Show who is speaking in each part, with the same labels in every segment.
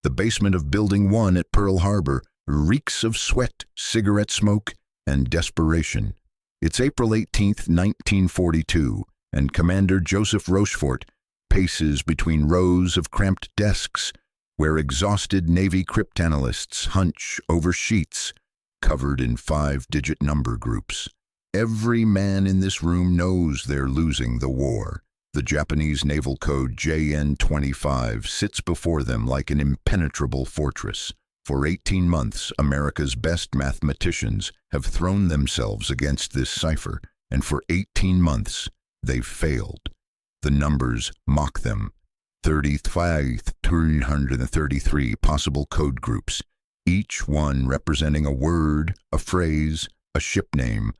Speaker 1: The basement of Building 1 at Pearl Harbor reeks of sweat, cigarette smoke, and desperation. It's April 18, 1942, and Commander Joseph Rochefort paces between rows of cramped desks where exhausted Navy cryptanalysts hunch over sheets covered in 5-digit number groups. Every man in this room knows they're losing the war. The Japanese naval code JN-25 sits before them like an impenetrable fortress. For 18 months, America's best mathematicians have thrown themselves against this cipher, and for 18 months, they've failed. The numbers mock them. 333 possible code groups, each one representing a word, a phrase, a ship name,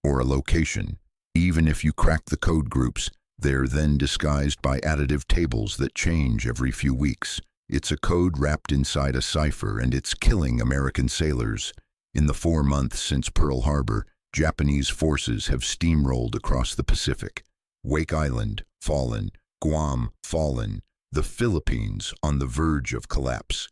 Speaker 1: or a location. Even if you crack the code groups, they're then disguised by additive tables that change every few weeks. It's a code wrapped inside a cipher, and it's killing American sailors. In the 4 months since Pearl Harbor, Japanese forces have steamrolled across the Pacific. Wake Island, fallen. Guam, fallen. The Philippines on the verge of collapse.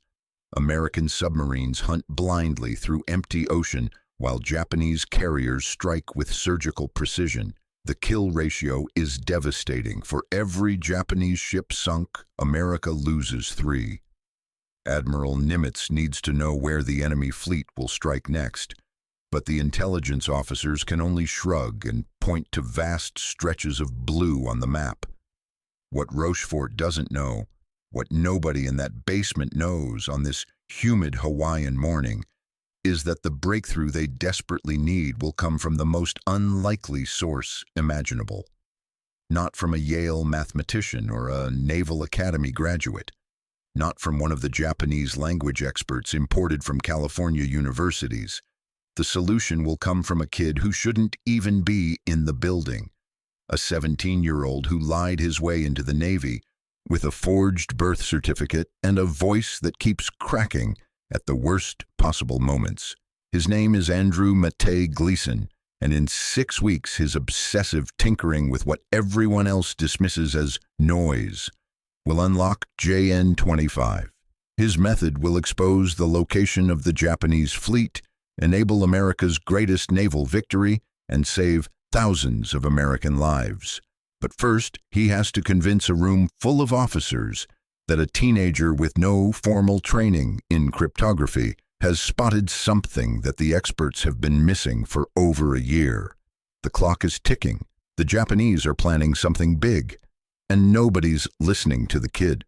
Speaker 1: American submarines hunt blindly through empty ocean while Japanese carriers strike with surgical precision. The kill ratio is devastating. For every Japanese ship sunk, America loses 3. Admiral Nimitz needs to know where the enemy fleet will strike next, but the intelligence officers can only shrug and point to vast stretches of blue on the map. What Rochefort doesn't know, what nobody in that basement knows on this humid Hawaiian morning, is that the breakthrough they desperately need will come from the most unlikely source imaginable. Not from a Yale mathematician or a Naval Academy graduate. Not from one of the Japanese language experts imported from California universities. The solution will come from a kid who shouldn't even be in the building. A 17-year-old who lied his way into the Navy with a forged birth certificate and a voice that keeps cracking at the worst possible moments. His name is Andrew Gleason, and in 6 weeks his obsessive tinkering with what everyone else dismisses as noise will unlock JN-25. His method will expose the location of the Japanese fleet, enable America's greatest naval victory, and save thousands of American lives. But first, he has to convince a room full of officers that a teenager with no formal training in cryptography has spotted something that the experts have been missing for over a year. The clock is ticking. The Japanese are planning something big, and nobody's listening to the kid.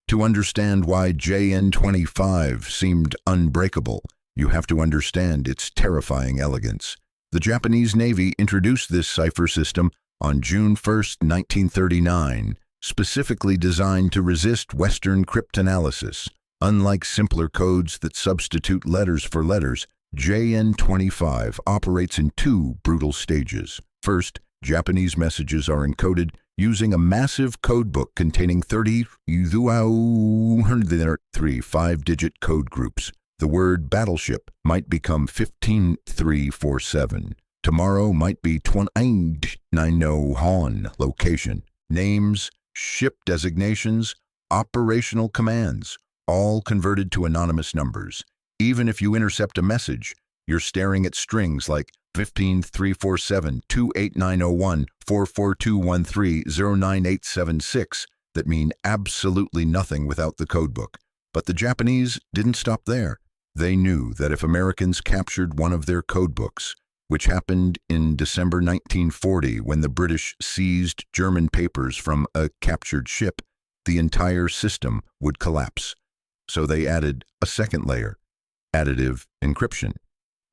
Speaker 1: To understand why JN-25 seemed unbreakable, you have to understand its terrifying elegance. The Japanese Navy introduced this cipher system on June 1, 1939, specifically designed to resist Western cryptanalysis. Unlike simpler codes that substitute letters for letters, JN-25 operates in 2 brutal stages. First, Japanese messages are encoded using a massive codebook containing 3 5-digit code groups. The word battleship might become 15347. Tomorrow might be 2990 location. Names, ship designations, operational commands, all converted to anonymous numbers. Even if you intercept a message, you're staring at strings like 15347, 28901, 44213, 09876 that mean absolutely nothing without the codebook. But the Japanese didn't stop there. They knew that if Americans captured one of their codebooks, which happened in December 1940 when the British seized German papers from a captured ship, the entire system would collapse. So they added a second layer, additive encryption.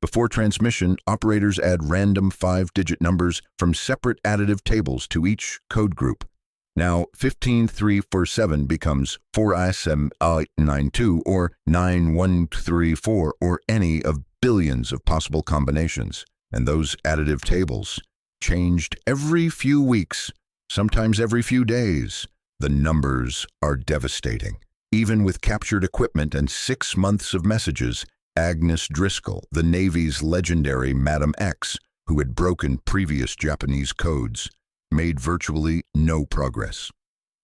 Speaker 1: Before transmission, operators add random 5-digit numbers from separate additive tables to each code group. Now, 15347 becomes 4ISM892 or 9134 or any of billions of possible combinations. And those additive tables changed every few weeks, sometimes every few days. The numbers are devastating. Even with captured equipment and 6 months of messages, Agnes Driscoll, the Navy's legendary Madam X, who had broken previous Japanese codes, made virtually no progress.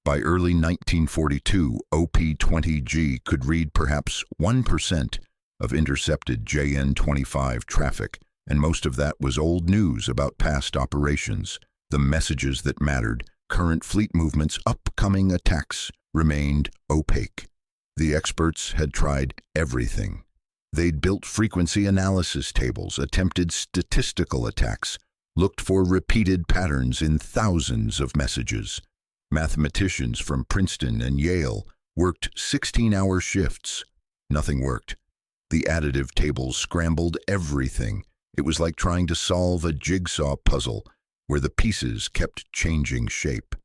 Speaker 1: By early 1942, OP-20G could read perhaps 1% of intercepted JN-25 traffic, and most of that was old news about past operations. The messages that mattered, current fleet movements, upcoming attacks, remained opaque. The experts had tried everything. They'd built frequency analysis tables, attempted statistical attacks, looked for repeated patterns in thousands of messages. Mathematicians from Princeton and Yale worked 16-hour shifts. Nothing worked. The additive tables scrambled everything. It was like trying to solve a jigsaw puzzle where the pieces kept changing shape.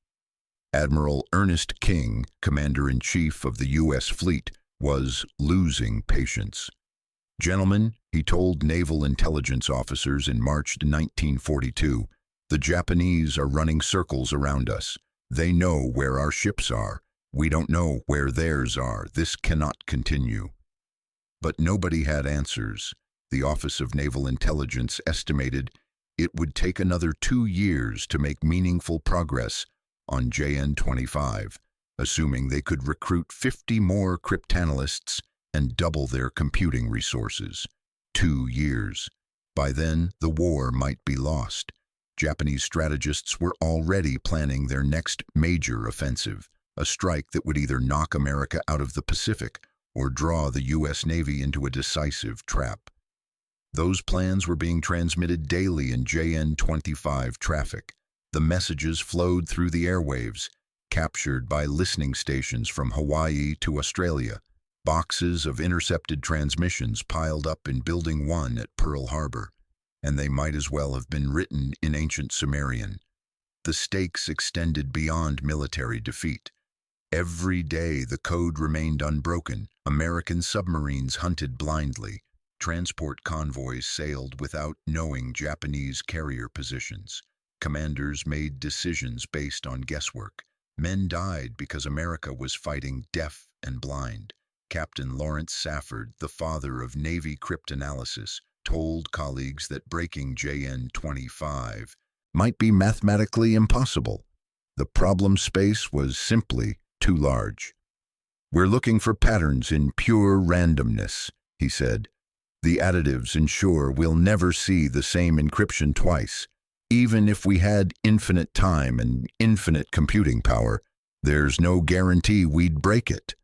Speaker 1: Admiral Ernest King, Commander-in-Chief of the U.S. Fleet, was losing patience. "Gentlemen," he told naval intelligence officers in March 1942, "the Japanese are running circles around us. They know where our ships are. We don't know where theirs are. This cannot continue." But nobody had answers. The Office of Naval Intelligence estimated it would take another 2 years to make meaningful progress on JN-25, assuming they could recruit 50 more cryptanalysts and double their computing resources. 2 years. By then, the war might be lost. Japanese strategists were already planning their next major offensive, a strike that would either knock America out of the Pacific or draw the U.S. Navy into a decisive trap. Those plans were being transmitted daily in JN-25 traffic. The messages flowed through the airwaves, captured by listening stations from Hawaii to Australia. Boxes of intercepted transmissions piled up in Building 1 at Pearl Harbor, and they might as well have been written in ancient Sumerian. The stakes extended beyond military defeat. Every day the code remained unbroken. American submarines hunted blindly. Transport convoys sailed without knowing Japanese carrier positions. Commanders made decisions based on guesswork. Men died because America was fighting deaf and blind. Captain Lawrence Safford, the father of Navy cryptanalysis, told colleagues that breaking JN-25 might be mathematically impossible. The problem space was simply too large. "We're looking for patterns in pure randomness," he said. "The additives ensure we'll never see the same encryption twice. Even if we had infinite time and infinite computing power, there's no guarantee we'd break it."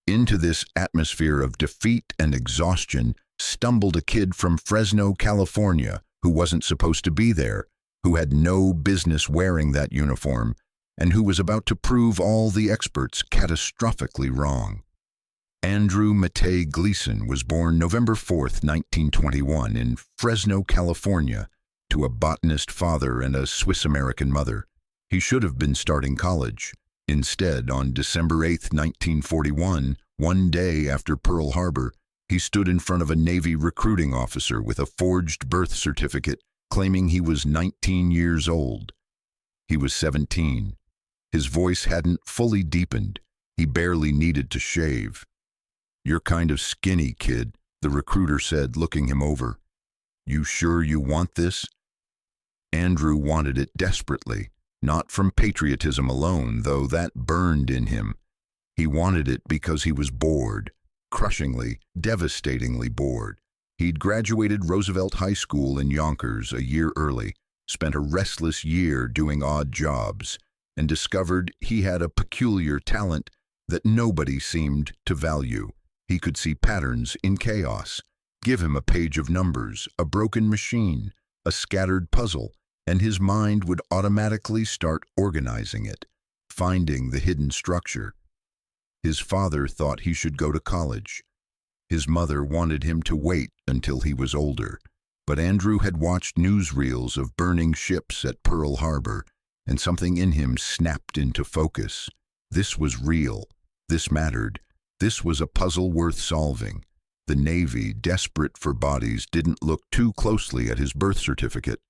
Speaker 1: Into this atmosphere of defeat and exhaustion stumbled a kid from Fresno, California, who wasn't supposed to be there, who had no business wearing that uniform, and who was about to prove all the experts catastrophically wrong. Andrew Gleason was born November 4, 1921, in Fresno, California, to a botanist father and a Swiss-American mother. He should have been starting college. Instead, on December 8, 1941, one day after Pearl Harbor, he stood in front of a Navy recruiting officer with a forged birth certificate claiming he was 19 years old. He was 17. His voice hadn't fully deepened. He barely needed to shave. "You're kind of skinny, kid," the recruiter said, looking him over. "You sure you want this?" Andrew wanted it desperately, not from patriotism alone, though that burned in him. He wanted it because he was bored, crushingly, devastatingly bored. He'd graduated Roosevelt High School in Yonkers a year early, spent a restless year doing odd jobs, and discovered he had a peculiar talent that nobody seemed to value. He could see patterns in chaos. Give him a page of numbers, a broken machine, a scattered puzzle, and his mind would automatically start organizing it, finding the hidden structure. His father thought he should go to college. His mother wanted him to wait until he was older, but Andrew had watched newsreels of burning ships at Pearl Harbor, and something in him snapped into focus. This was real. This mattered. This was a puzzle worth solving. The Navy, desperate for bodies, didn't look too closely at his birth certificate.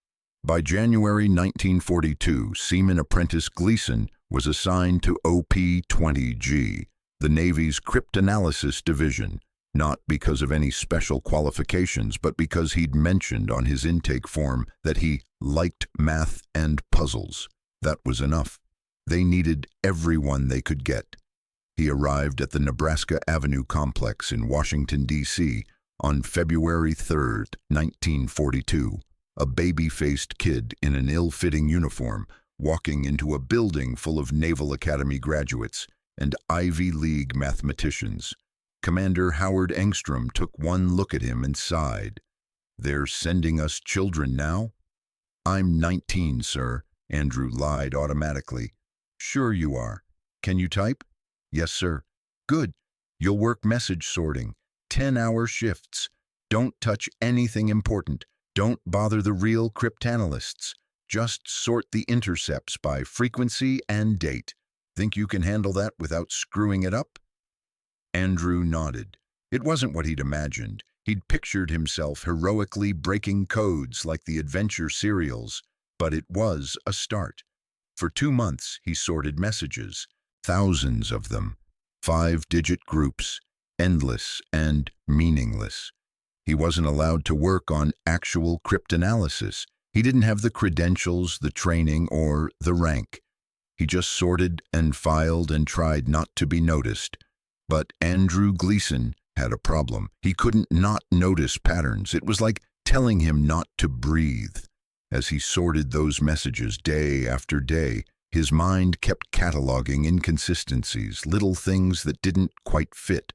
Speaker 1: By January 1942, Seaman Apprentice Gleason was assigned to OP-20G, the Navy's cryptanalysis division, not because of any special qualifications, but because he'd mentioned on his intake form that he liked math and puzzles. That was enough. They needed everyone they could get. He arrived at the Nebraska Avenue complex in Washington, D.C. on February 3rd, 1942, a baby-faced kid in an ill-fitting uniform walking into a building full of Naval Academy graduates and Ivy League mathematicians. Commander Howard Engstrom took one look at him and sighed. "They're sending us children now?" "I'm 19, sir," Andrew lied automatically. "Sure you are. Can you type?" "Yes, sir." "Good. You'll work message sorting. 10-hour shifts. Don't touch anything important. Don't bother the real cryptanalysts. Just sort the intercepts by frequency and date. Think you can handle that without screwing it up?" Andrew nodded. It wasn't what he'd imagined. He'd pictured himself heroically breaking codes like the adventure serials, but it was a start. For 2 months, he sorted messages, thousands of them, 5-digit groups, endless and meaningless. He wasn't allowed to work on actual cryptanalysis. He didn't have the credentials, the training, or the rank. He just sorted and filed and tried not to be noticed. But Andrew Gleason had a problem. He couldn't not notice patterns. It was like telling him not to breathe. As he sorted those messages day after day, his mind kept cataloging inconsistencies, little things that didn't quite fit.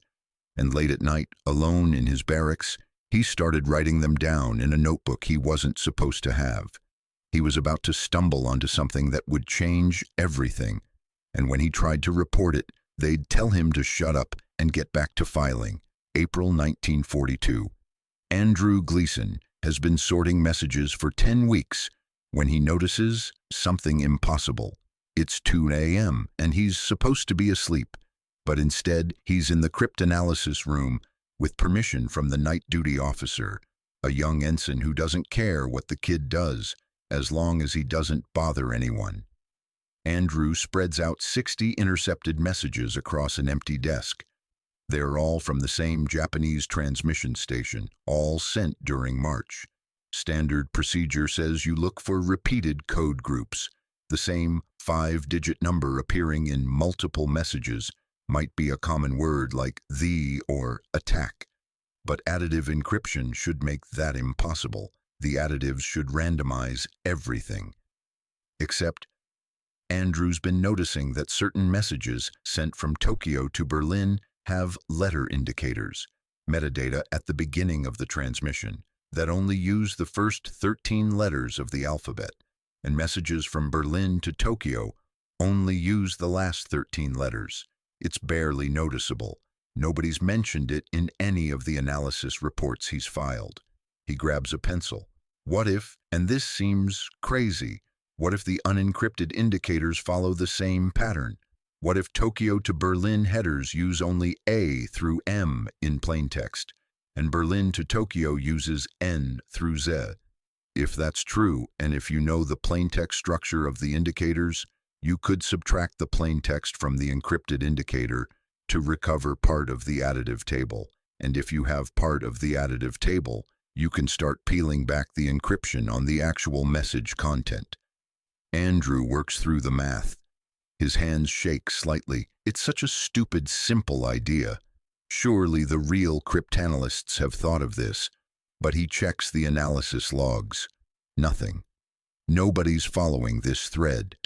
Speaker 1: And late at night, alone in his barracks, he started writing them down in a notebook he wasn't supposed to have. He was about to stumble onto something that would change everything. And when he tried to report it, they'd tell him to shut up and get back to filing. April 1942. Andrew Gleason has been sorting messages for 10 weeks when he notices something impossible. It's 2 a.m. and he's supposed to be asleep, but instead he's in the cryptanalysis room with permission from the night duty officer, a young ensign who doesn't care what the kid does as long as he doesn't bother anyone. Andrew spreads out 60 intercepted messages across an empty desk. They're all from the same Japanese transmission station, all sent during March. Standard procedure says you look for repeated code groups. The same 5-digit number appearing in multiple messages might be a common word like "the" or "attack." But additive encryption should make that impossible. The additives should randomize everything. Except Andrew's been noticing that certain messages sent from Tokyo to Berlin have letter indicators, metadata at the beginning of the transmission, that only use the first 13 letters of the alphabet, and messages from Berlin to Tokyo only use the last 13 letters. It's barely noticeable. Nobody's mentioned it in any of the analysis reports he's filed. He grabs a pencil. What if, and this seems crazy, what if the unencrypted indicators follow the same pattern? What if Tokyo to Berlin headers use only A through M in plaintext, and Berlin to Tokyo uses N through Z? If that's true, and if you know the plaintext structure of the indicators, you could subtract the plaintext from the encrypted indicator to recover part of the additive table. And if you have part of the additive table, you can start peeling back the encryption on the actual message content. Andrew works through the math. His hands shake slightly. It's such a stupid, simple idea. Surely the real cryptanalysts have thought of this, but he checks the analysis logs. Nothing. Nobody's following this thread.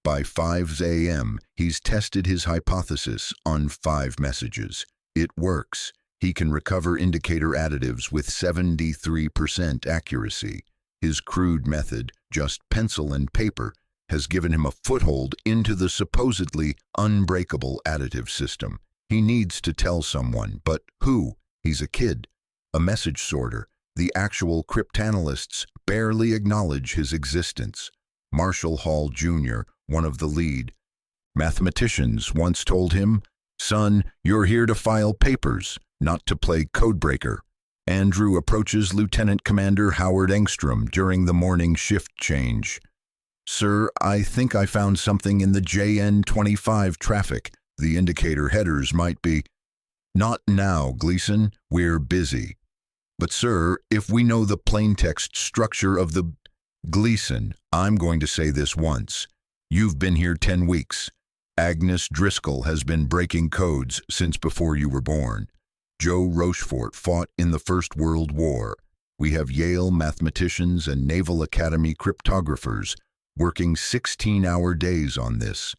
Speaker 1: By 5 a.m., he's tested his hypothesis on 5 messages. It works. He can recover indicator additives with 73% accuracy. His crude method, just pencil and paper, has given him a foothold into the supposedly unbreakable additive system. He needs to tell someone, but who? He's a kid, a message sorter. The actual cryptanalysts barely acknowledge his existence. Marshall Hall Jr., one of the lead mathematicians, once told him, "Son, you're here to file papers, not to play codebreaker." Andrew approaches Lieutenant Commander Howard Engstrom during the morning shift change. "Sir, I think I found something in the JN-25 traffic. The indicator headers might be—" "Not now, Gleason. We're busy." "But sir, if we know the plaintext structure of the—" "Gleason, I'm going to say this once. You've been here 10 weeks. Agnes Driscoll has been breaking codes since before you were born. Joe Rochefort fought in the First World War. We have Yale mathematicians and Naval Academy cryptographers working 16-hour days on this.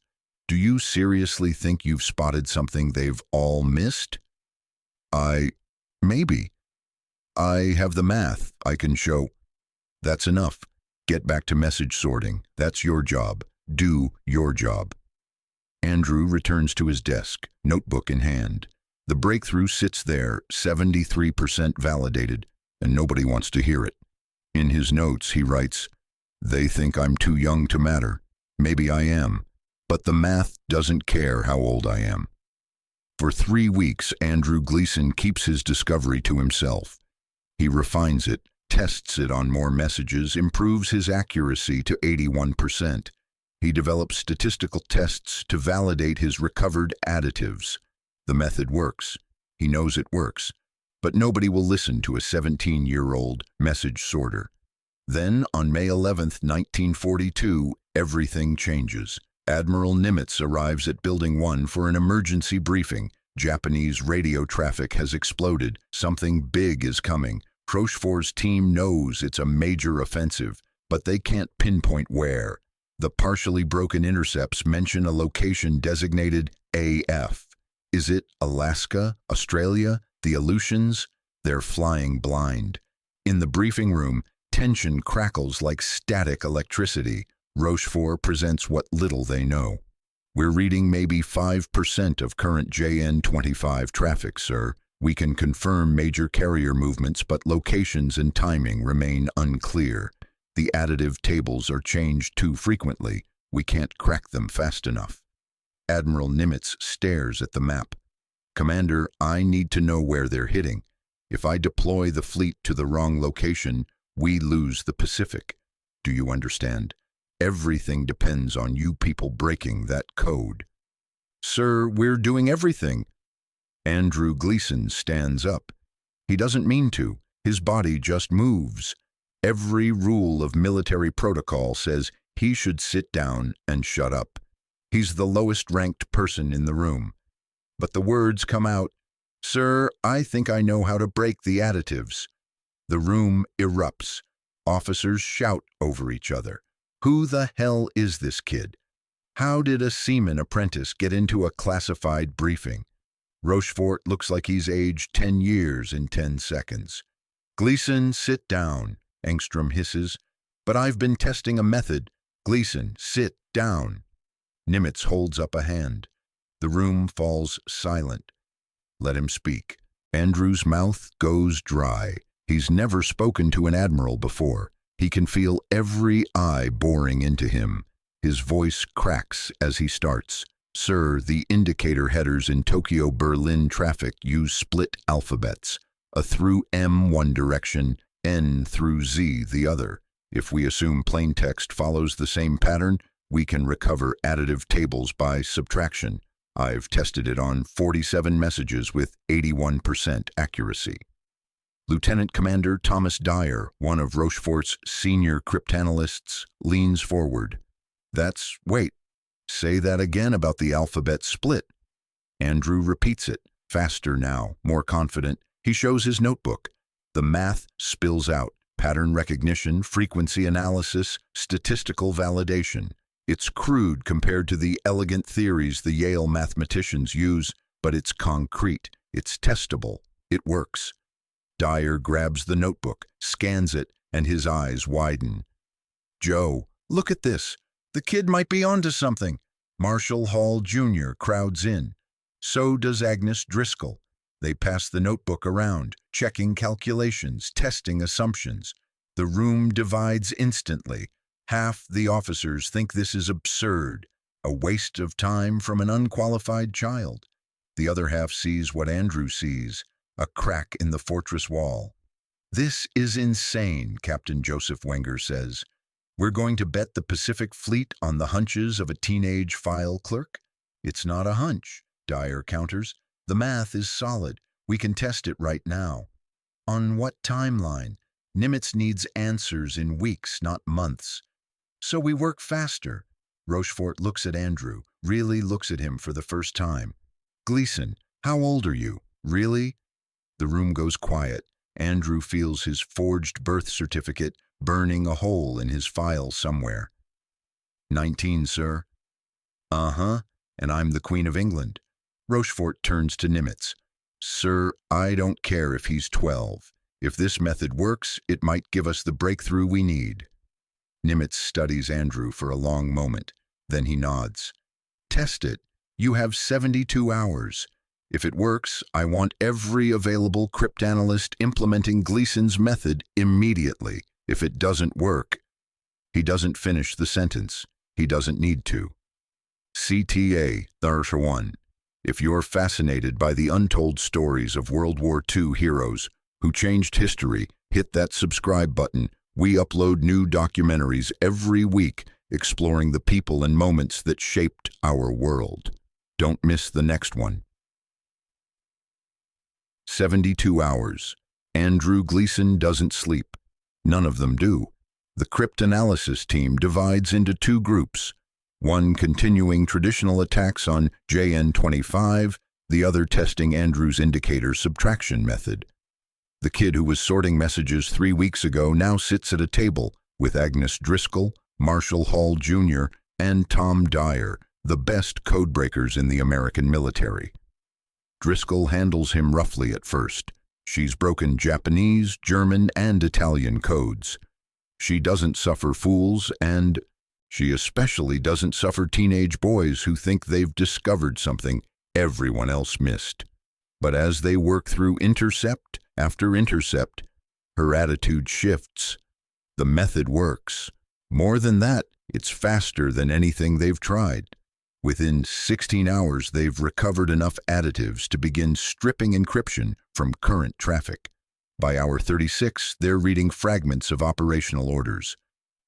Speaker 1: Do you seriously think you've spotted something they've all missed? Maybe. I have the math I can show. That's enough. Get back to message sorting. That's your job. Do your job. Andrew returns to his desk, notebook in hand. The breakthrough sits there, 73% validated, and nobody wants to hear it. In his notes, he writes, "They think I'm too young to matter. Maybe I am, but the math doesn't care how old I am." For 3 weeks, Andrew Gleason keeps his discovery to himself. He refines it, tests it on more messages, improves his accuracy to 81%. He develops statistical tests to validate his recovered additives. The method works. He knows it works. But nobody will listen to a 17-year-old message sorter. Then, on May 11, 1942, everything changes. Admiral Nimitz arrives at Building 1 for an emergency briefing. Japanese radio traffic has exploded. Something big is coming. Rochefort's team knows it's a major offensive, but they can't pinpoint where. The partially broken intercepts mention a location designated AF. Is it Alaska, Australia, the Aleutians? They're flying blind. In the briefing room, tension crackles like static electricity. Rochefort presents what little they know. "We're reading maybe 5% of current JN-25 traffic, sir. We can confirm major carrier movements, but locations and timing remain unclear. The additive tables are changed too frequently. We can't crack them fast enough." Admiral Nimitz stares at the map. "Commander, I need to know where they're hitting. If I deploy the fleet to the wrong location, we lose the Pacific. Do you understand? Everything depends on you people breaking that code." "Sir, we're doing everything." Andrew Gleason stands up. He doesn't mean to. His body just moves. Every rule of military protocol says he should sit down and shut up. He's the lowest-ranked person in the room. But the words come out, "Sir, I think I know how to break the additives." The room erupts. Officers shout over each other. Who the hell is this kid? How did a seaman apprentice get into a classified briefing? Rochefort looks like he's aged 10 years in 10 seconds. "Gleason, sit down," Engstrom hisses. "But I've been testing a method." "Gleason, sit down." Nimitz holds up a hand. The room falls silent. Let him speak. Andrew's mouth goes dry. He's never spoken to an admiral before. He can feel every eye boring into him. His voice cracks as he starts. "Sir, the indicator headers in Tokyo-Berlin traffic use split alphabets. A through M one direction, N through Z the other. If we assume plain text follows the same pattern, we can recover additive tables by subtraction. I've tested it on 47 messages with 81% accuracy." Lieutenant Commander Thomas Dyer, one of Rochefort's senior cryptanalysts, leans forward. Wait, say that again about the alphabet split." Andrew repeats it, faster now, more confident. He shows his notebook. The math spills out. Pattern recognition, frequency analysis, statistical validation. It's crude compared to the elegant theories the Yale mathematicians use, but it's concrete. It's testable. It works. Dyer grabs the notebook, scans it, and his eyes widen. "Joe, look at this. The kid might be onto something." Marshall Hall Jr. crowds in. So does Agnes Driscoll. They pass the notebook around, checking calculations, testing assumptions. The room divides instantly. Half the officers think this is absurd, a waste of time from an unqualified child. The other half sees what Andrew sees, a crack in the fortress wall. "This is insane," Captain Joseph Wenger says. "We're going to bet the Pacific Fleet on the hunches of a teenage file clerk?" "It's not a hunch," Dyer counters. "The math is solid. We can test it right now." "On what timeline?" "Nimitz needs answers in weeks, not months." "So we work faster." Rochefort looks at Andrew, really looks at him for the first time. Gleason, how old are you? Really? The room goes quiet. Andrew feels his forged birth certificate burning a hole in his file somewhere. 19, sir. Uh-huh, and I'm the Queen of England. Rochefort turns to Nimitz. Sir, I don't care if he's 12. If this method works, it might give us the breakthrough we need. Nimitz studies Andrew for a long moment. Then he nods. Test it. You have 72 hours. If it works, I want every available cryptanalyst implementing Gleason's method immediately. If it doesn't work, he doesn't finish the sentence. He doesn't need to. CTA, #1. If you're fascinated by the untold stories of World War II heroes who changed history, hit that subscribe button. We upload new documentaries every week exploring the people and moments that shaped our world. Don't miss the next one. 72 hours. Andrew Gleason doesn't sleep. None of them do. The cryptanalysis team divides into two groups, one continuing traditional attacks on JN25, the other testing Andrew's indicator-subtraction method. The kid who was sorting messages 3 weeks ago now sits at a table with Agnes Driscoll, Marshall Hall Jr., and Tom Dyer, the best codebreakers in the American military. Driscoll handles him roughly at first. She's broken Japanese, German, and Italian codes. She doesn't suffer fools, and she especially doesn't suffer teenage boys who think they've discovered something everyone else missed. But as they work through intercept after intercept, her attitude shifts. The method works. More than that, it's faster than anything they've tried. Within 16 hours, they've recovered enough additives to begin stripping encryption from current traffic. By hour 36, they're reading fragments of operational orders.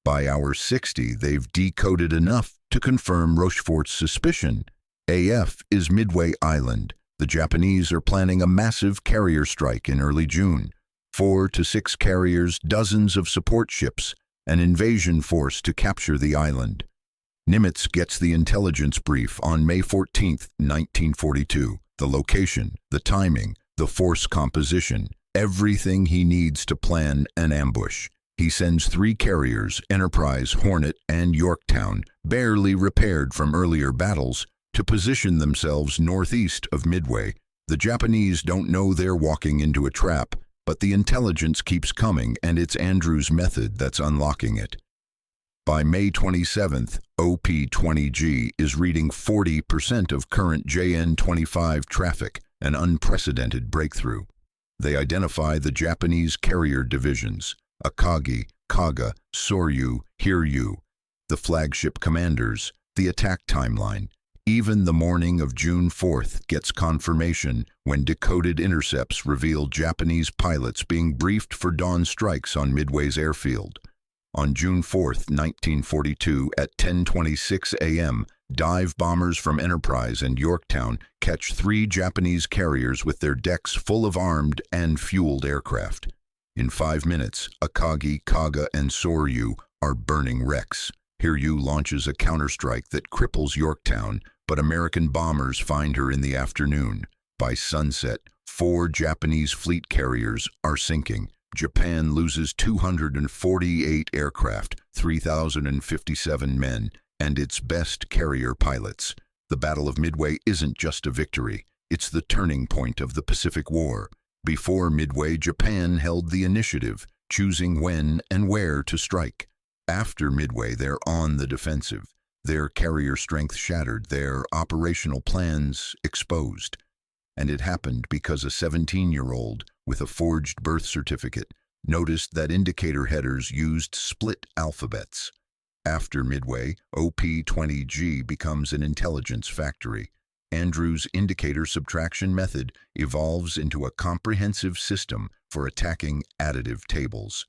Speaker 1: By hour 60, they've decoded enough to confirm Rochefort's suspicion. AF is Midway Island. The Japanese are planning a massive carrier strike in early June. 4 to 6 carriers, dozens of support ships, an invasion force to capture the island. Nimitz gets the intelligence brief on May 14, 1942. The location, the timing, the force composition, everything he needs to plan an ambush. He sends 3 carriers, Enterprise, Hornet, and Yorktown, barely repaired from earlier battles, to position themselves northeast of Midway. The Japanese don't know they're walking into a trap, but the intelligence keeps coming, and it's Andrew's method that's unlocking it. By May 27th, OP-20G is reading 40% of current JN-25 traffic, an unprecedented breakthrough. They identify the Japanese carrier divisions, Akagi, Kaga, Soryu, Hiryu, the flagship commanders, the attack timeline. Even the morning of June 4th gets confirmation when decoded intercepts reveal Japanese pilots being briefed for dawn strikes on Midway's airfield. On June 4th, 1942, at 10:26 a.m., dive bombers from Enterprise and Yorktown catch 3 Japanese carriers with their decks full of armed and fueled aircraft. In 5 minutes, Akagi, Kaga, and Soryu are burning wrecks. Hiryu launches a counterstrike that cripples Yorktown, but American bombers find her in the afternoon. By sunset, 4 Japanese fleet carriers are sinking. Japan loses 248 aircraft, 3,057 men, and its best carrier pilots. The Battle of Midway isn't just a victory, it's the turning point of the Pacific War. Before Midway, Japan held the initiative, choosing when and where to strike. After Midway, they're on the defensive. Their carrier strength shattered, their operational plans exposed. And it happened because a 17-year-old with a forged birth certificate noticed that indicator headers used split alphabets. After Midway, OP-20G becomes an intelligence factory. Andrew's indicator-subtraction method evolves into a comprehensive system for attacking additive tables.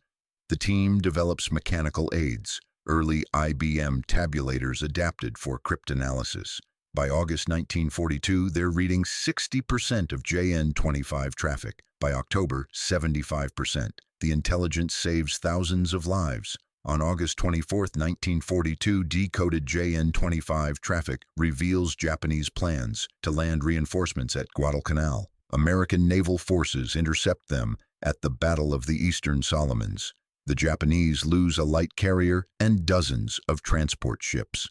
Speaker 1: The team develops mechanical aids, early IBM tabulators adapted for cryptanalysis. By August 1942, they're reading 60% of JN-25 traffic. By October, 75%. The intelligence saves thousands of lives. On August 24, 1942, decoded JN-25 traffic reveals Japanese plans to land reinforcements at Guadalcanal. American naval forces intercept them at the Battle of the Eastern Solomons. The Japanese lose a light carrier and dozens of transport ships.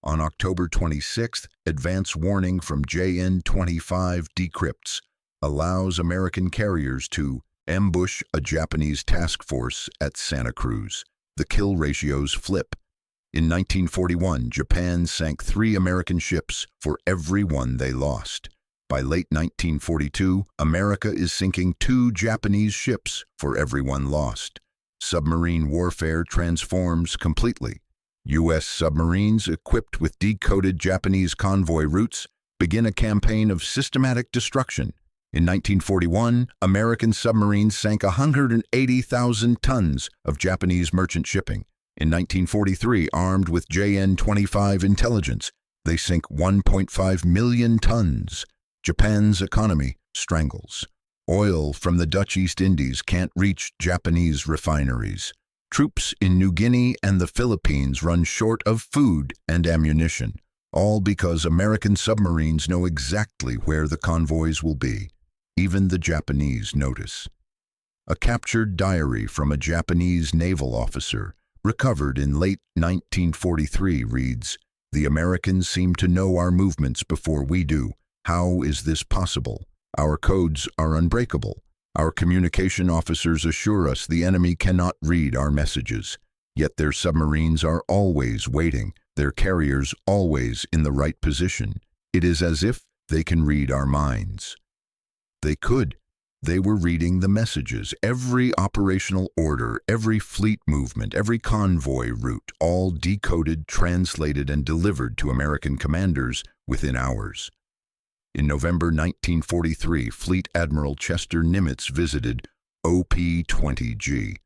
Speaker 1: On October 26th, advance warning from JN-25 decrypts allows American carriers to ambush a Japanese task force at Santa Cruz. The kill ratios flip. In 1941, Japan sank 3 American ships for every one they lost. By late 1942, America is sinking 2 Japanese ships for every one lost. Submarine warfare transforms completely. U.S. submarines equipped with decoded Japanese convoy routes begin a campaign of systematic destruction. In 1941, American submarines sank 180,000 tons of Japanese merchant shipping. In 1943, armed with JN-25 intelligence, they sink 1.5 million tons. Japan's economy strangles. Oil from the Dutch East Indies can't reach Japanese refineries. Troops in New Guinea and the Philippines run short of food and ammunition, all because American submarines know exactly where the convoys will be. Even the Japanese notice. A captured diary from a Japanese naval officer, recovered in late 1943, reads, "The Americans seem to know our movements before we do. How is this possible? Our codes are unbreakable. Our communication officers assure us the enemy cannot read our messages. Yet their submarines are always waiting, their carriers always in the right position. It is as if they can read our minds." They could. They were reading the messages, every operational order, every fleet movement, every convoy route, all decoded, translated, and delivered to American commanders within hours. In November 1943, Fleet Admiral Chester Nimitz visited OP-20G.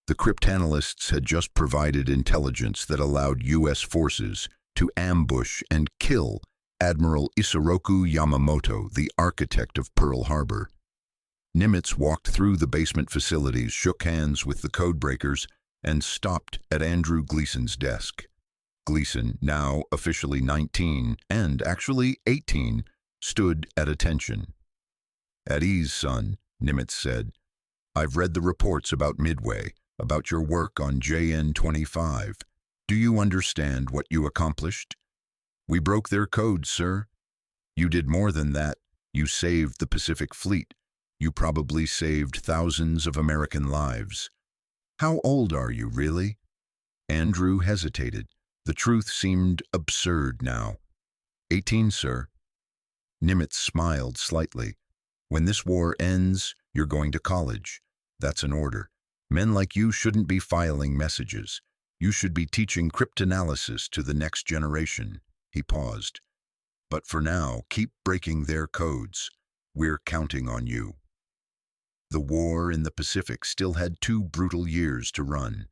Speaker 1: The cryptanalysts had just provided intelligence that allowed U.S. forces to ambush and kill Admiral Isoroku Yamamoto, the architect of Pearl Harbor. Nimitz walked through the basement facilities, shook hands with the codebreakers, and stopped at Andrew Gleason's desk. Gleason, now officially 19 and actually 18, stood at attention. "At ease, son," Nimitz said. "I've read the reports about Midway, about your work on JN-25. Do you understand what you accomplished?" "We broke their codes, sir." "You did more than that. You saved the Pacific Fleet. You probably saved thousands of American lives." "How old are you, really?" Andrew hesitated. The truth seemed absurd now. 18, sir." Nimitz smiled slightly. "When this war ends, you're going to college. That's an order. Men like you shouldn't be filing messages. You should be teaching cryptanalysis to the next generation." He paused. "But for now, keep breaking their codes. We're counting on you." The war in the Pacific still had 2 brutal years to run.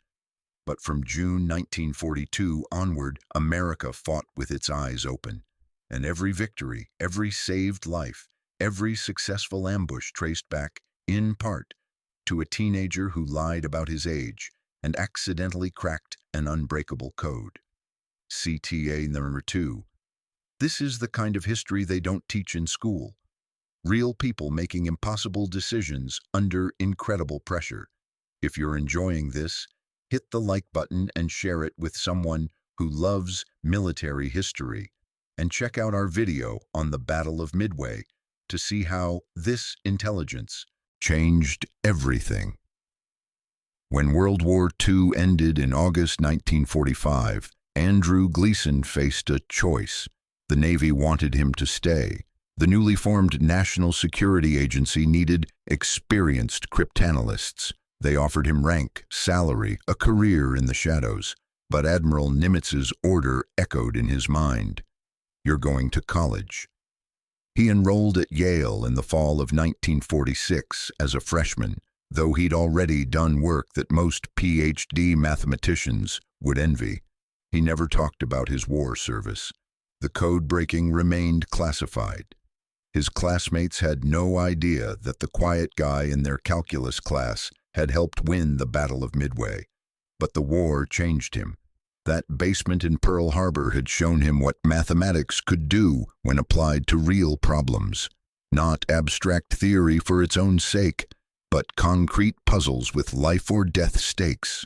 Speaker 1: But from June 1942 onward, America fought with its eyes open. And every victory, every saved life, every successful ambush traced back, in part, to a teenager who lied about his age and accidentally cracked an unbreakable code. CTA number 2. This is the kind of history they don't teach in school. Real people making impossible decisions under incredible pressure. If you're enjoying this, hit the like button and share it with someone who loves military history. And check out our video on the Battle of Midway to see how this intelligence changed everything. When World War II ended in August 1945, Andrew Gleason faced a choice. The Navy wanted him to stay. The newly formed National Security Agency needed experienced cryptanalysts. They offered him rank, salary, a career in the shadows. But Admiral Nimitz's order echoed in his mind. "You're going to college." He enrolled at Yale in the fall of 1946 as a freshman, though he'd already done work that most PhD mathematicians would envy. He never talked about his war service. The code breaking remained classified. His classmates had no idea that the quiet guy in their calculus class had helped win the Battle of Midway. But the war changed him. That basement in Pearl Harbor had shown him what mathematics could do when applied to real problems. Not abstract theory for its own sake, but concrete puzzles with life-or-death stakes.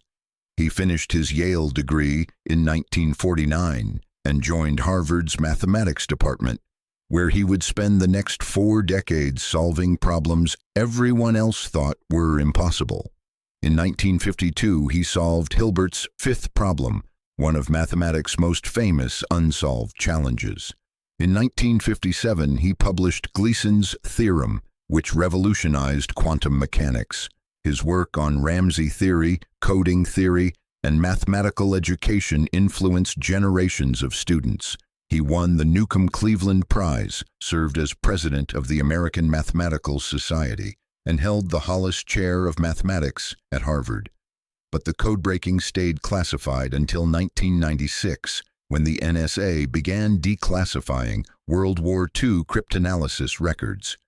Speaker 1: He finished his Yale degree in 1949 and joined Harvard's mathematics department, where he would spend the next 4 decades solving problems everyone else thought were impossible. In 1952, he solved Hilbert's fifth problem, one of mathematics' most famous unsolved challenges. In 1957, he published Gleason's theorem, which revolutionized quantum mechanics. His work on Ramsey theory, coding theory, and mathematical education influenced generations of students. He won the Newcomb-Cleveland Prize, served as president of the American Mathematical Society, and held the Hollis Chair of Mathematics at Harvard. But the codebreaking stayed classified until 1996, when the NSA began declassifying World War II cryptanalysis records.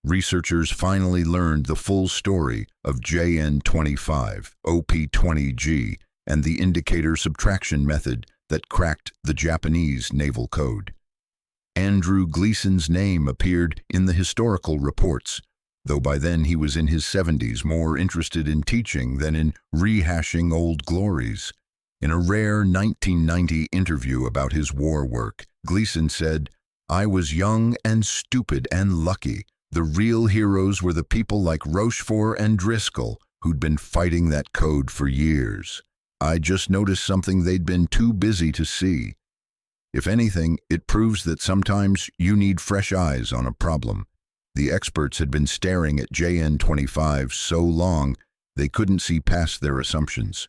Speaker 1: Researchers finally learned the full story of JN25, OP20G, and the indicator-subtraction method that cracked the Japanese naval code. Andrew Gleason's name appeared in the historical reports, though by then he was in his 70s, more interested in teaching than in rehashing old glories. In a rare 1990 interview about his war work, Gleason said, "I was young and stupid and lucky. The real heroes were the people like Rochefort and Driscoll, who'd been fighting that code for years. I just noticed something they'd been too busy to see." If anything, it proves that sometimes you need fresh eyes on a problem. The experts had been staring at JN25 so long they couldn't see past their assumptions.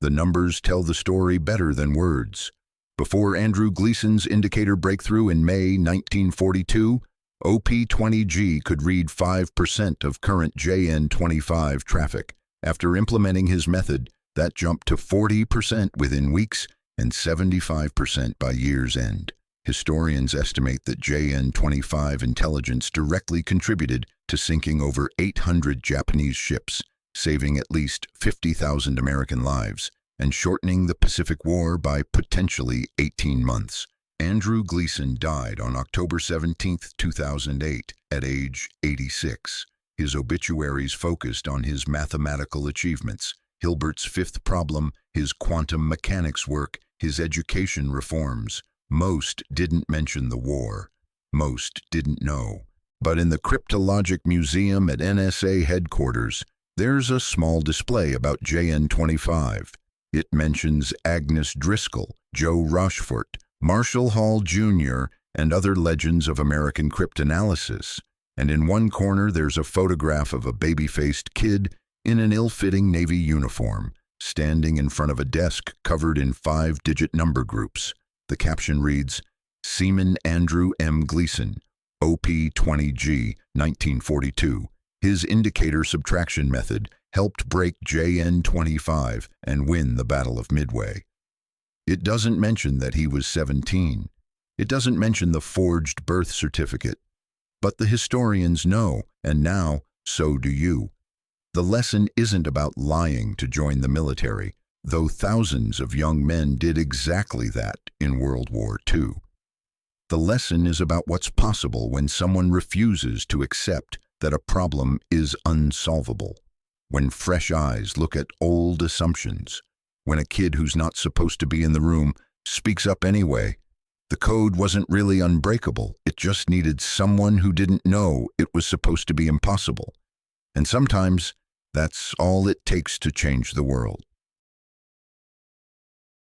Speaker 1: The numbers tell the story better than words. Before Andrew Gleason's indicator breakthrough in May 1942, OP20G could read 5% of current JN25 traffic. After implementing his method, that jumped to 40% within weeks and 75% by year's end. Historians estimate that JN25 intelligence directly contributed to sinking over 800 Japanese ships, saving at least 50,000 American lives, and shortening the Pacific War by potentially 18 months. Andrew Gleason died on October 17, 2008, at age 86. His obituaries focused on his mathematical achievements, Hilbert's fifth problem, his quantum mechanics work, his education reforms. Most didn't mention the war. Most didn't know. But in the Cryptologic Museum at NSA headquarters, there's a small display about JN25. It mentions Agnes Driscoll, Joe Rochefort, Marshall Hall Jr., and other legends of American cryptanalysis. And in one corner there's a photograph of a baby-faced kid in an ill-fitting Navy uniform, standing in front of a desk covered in 5-digit number groups. The caption reads, "Seaman Andrew M. Gleason, OP20G, 1942. His indicator-subtraction method helped break JN25 and win the Battle of Midway." It doesn't mention that he was 17. It doesn't mention the forged birth certificate. But the historians know, and now, so do you. The lesson isn't about lying to join the military, though thousands of young men did exactly that in World War II. The lesson is about what's possible when someone refuses to accept that a problem is unsolvable, when fresh eyes look at old assumptions, when a kid who's not supposed to be in the room speaks up anyway. The code wasn't really unbreakable, it just needed someone who didn't know it was supposed to be impossible. And sometimes, that's all it takes to change the world.